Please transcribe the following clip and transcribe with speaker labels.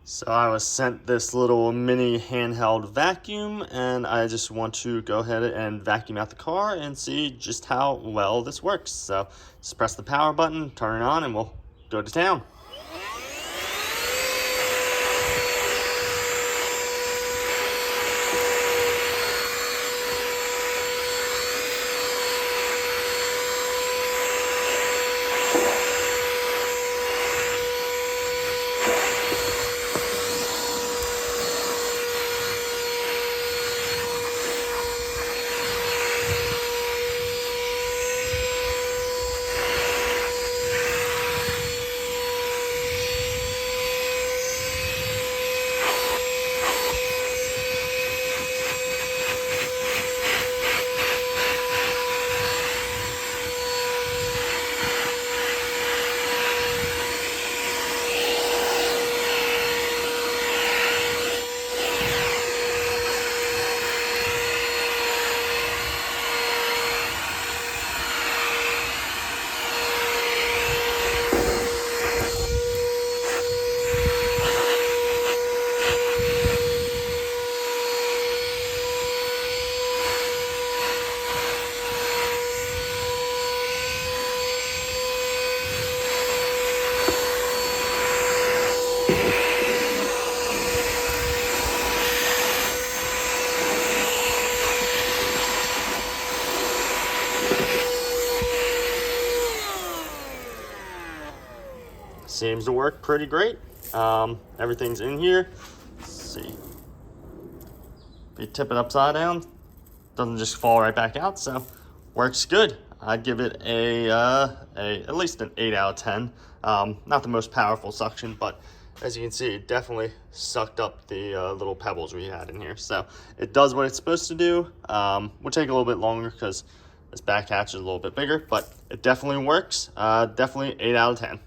Speaker 1: So I was sent this little mini handheld vacuum, and I just want to go ahead and vacuum out the car and see just how well this works. So just press the power button, turn it on, and we'll go to town. Seems to work pretty great. Everything's in here. Let's see. If you tip it upside down, doesn't just fall right back out, so works good. I'd give it at least an 8 out of 10. Not the most powerful suction, but as you can see, it definitely sucked up the little pebbles we had in here. So it does what it's supposed to do. Will take a little bit longer because this back hatch is a little bit bigger, but it definitely works. Definitely 8 out of 10.